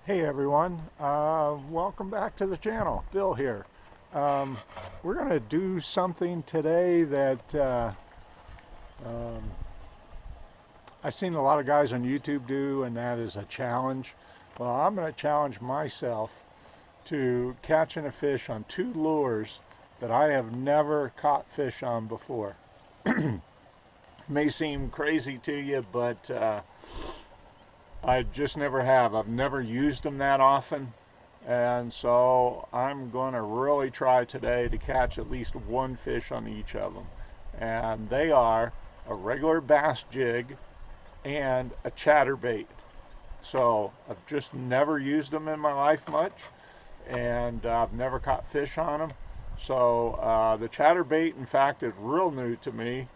Hey everyone, welcome back to the channel. Bill here. We're going to do something today that um, I've seen a lot of guys on YouTube do, and that is a challenge. Well, I'm going to challenge myself to catching a fish on two lures that I have never caught fish on before. May seem crazy to you, but I just never have. I've never used them that often, and so I'm going to really try today to catch at least one fish on each of them. And they are a regular bass jig and a chatterbait. So I've just never used them in my life much, and I've never caught fish on them. So the chatterbait, in fact, is real new to me.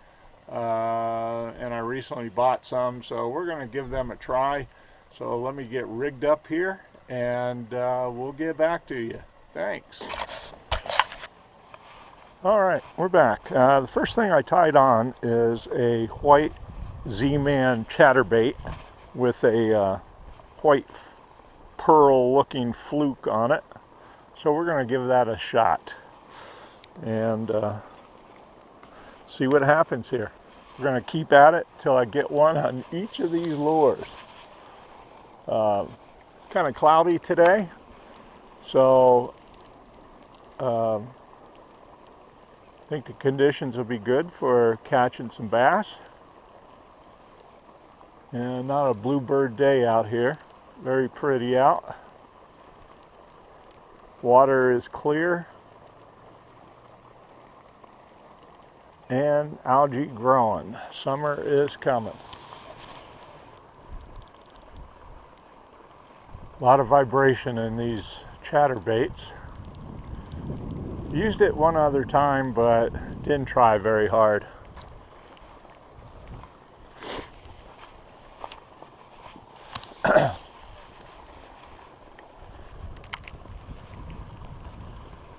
And I recently bought some, so we're going to give them a try. So let me get rigged up here, and we'll get back to you. Thanks. All right, we're back. The first thing I tied on is a white Z-Man chatterbait with a white pearl looking fluke on it. So we're going to give that a shot and see what happens here. We're going to keep at it till I get one on each of these lures. Kind of cloudy today, so I think the conditions will be good for catching some bass. And not a bluebird day out here. Very pretty out. Water is clear. And algae growing. Summer is coming. A lot of vibration in these chatterbaits. Used it one other time, but didn't try very hard.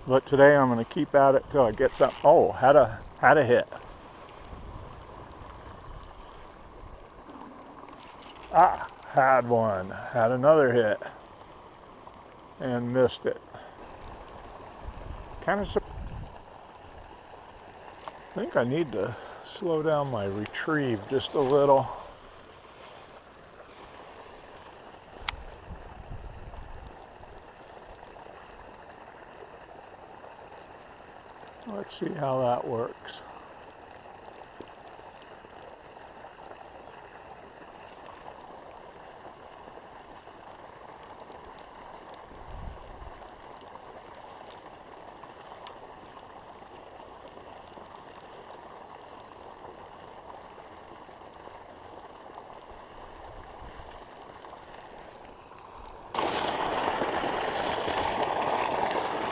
But today I'm going to keep at it till I get some. Oh, had a hit. Had one. Had another hit. And missed it. I think I need to slow down my retrieve just a little. Let's see how that works.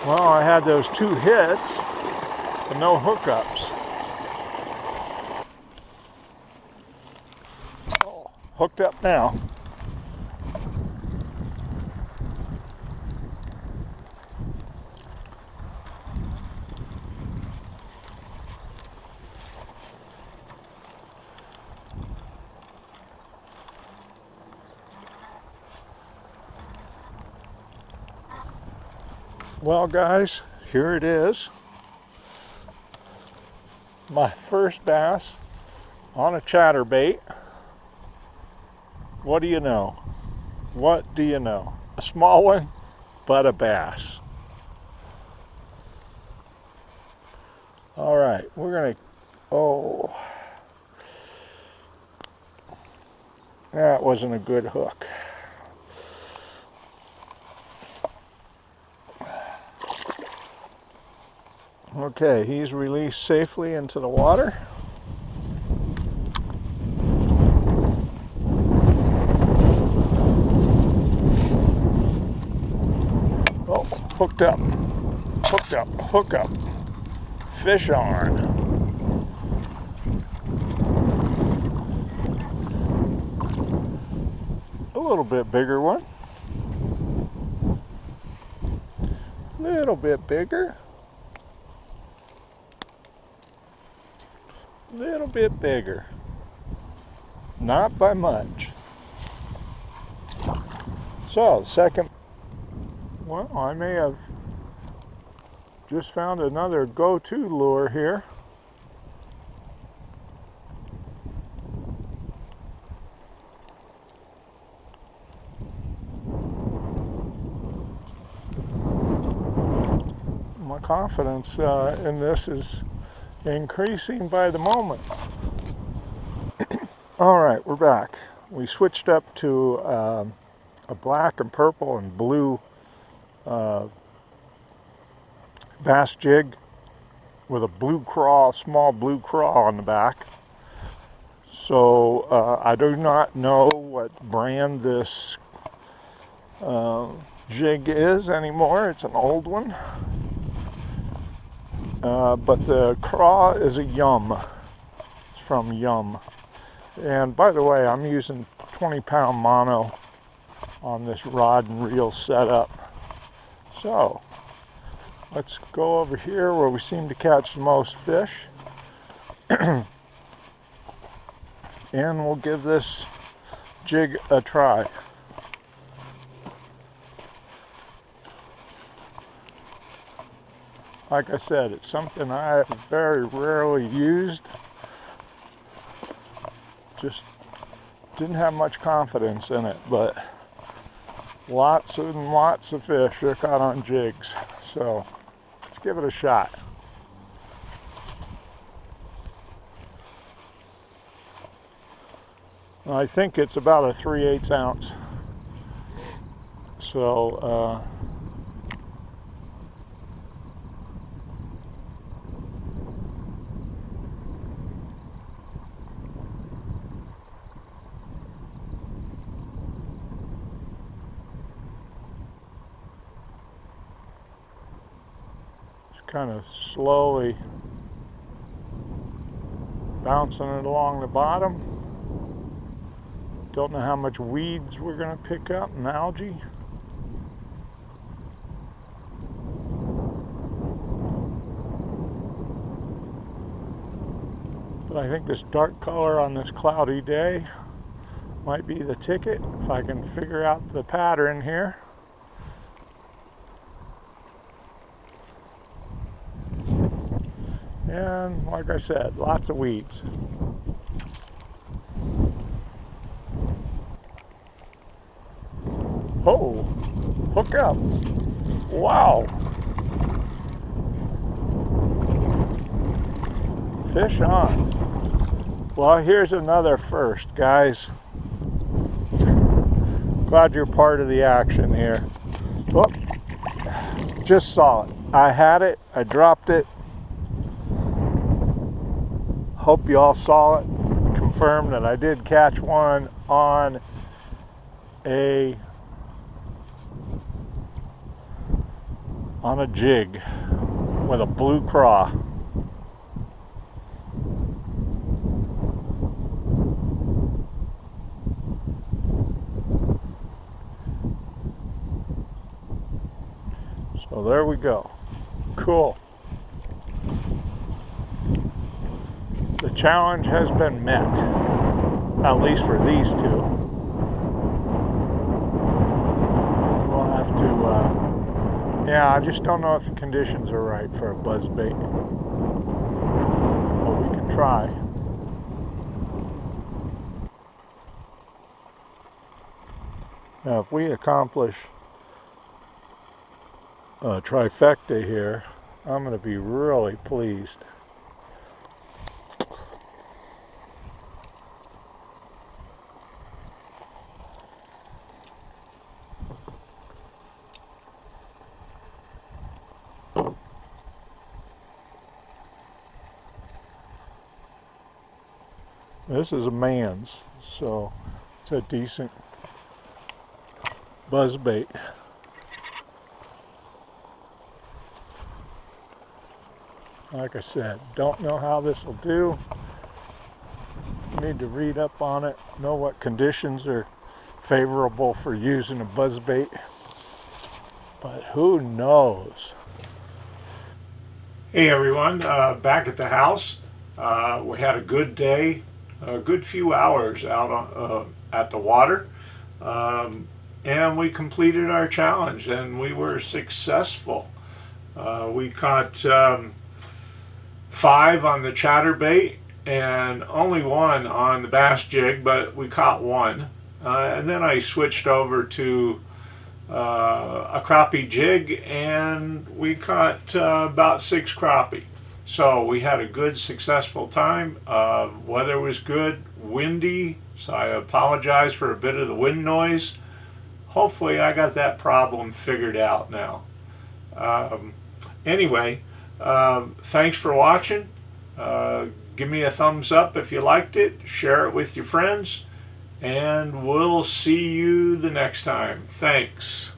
Well, I had those two hits and no hookups. Oh, hooked up now. Well, guys, here it is. My first bass on a chatterbait. What do you know? What do you know? A small one, but a bass. All right, we're gonna, oh, that wasn't a good hook. Okay, he's released safely into the water. Oh, hooked up, hooked up, hook up, fish on. A little bit bigger one. A little bit bigger. Little bit bigger, not by much. So, second, well, I may have just found another go-to lure here. My confidence in this is increasing by the moment. All right, we're back. We switched up to a black and purple and blue bass jig with a blue crawl, small blue crawl on the back. So I do not know what brand this jig is anymore. It's an old one. But the craw is a Yum. It's from Yum. And by the way, I'm using 20-pound mono on this rod and reel setup. So let's go over here where we seem to catch the most fish. And we'll give this jig a try. Like I said, it's something I have very rarely used. Just didn't have much confidence in it, but lots and lots of fish are caught on jigs. So let's give it a shot. I think it's about a 3/8 ounce. So kind of slowly bouncing it along the bottom. Don't know how much weeds we're going to pick up and algae. But I think this dark color on this cloudy day might be the ticket if I can figure out the pattern here. And like I said, lots of weeds. Oh, hook up. Wow. Fish on. Well, here's another first, guys. Glad you're part of the action here. Oh, just saw it. I had it, I dropped it. Hope you all saw it. Confirm that I did catch one on a jig with a blue craw. So there we go. Cool. The challenge has been met, at least for these two. We'll have to, yeah, I just don't know if the conditions are right for a buzzbait. But we can try. Now, if we accomplish a trifecta here, I'm going to be really pleased. This is a man's, so it's a decent buzzbait. Like I said, don't know how this will do. Need to read up on it, know what conditions are favorable for using a buzzbait, but who knows? Hey everyone, back at the house. We had a good day, a good few hours out on, at the water, and and we completed our challenge, and we were successful. We caught 5 on the chatterbait and only 1 on the bass jig, but we caught 1. And then I switched over to a crappie jig, and we caught about 6 crappie. So we had a good, successful time. Weather was good, windy, so I apologize for a bit of the wind noise. Hopefully I got that problem figured out now. Anyway, thanks for watching. Give me a thumbs up if you liked it. Share it with your friends. And we'll see you the next time. Thanks.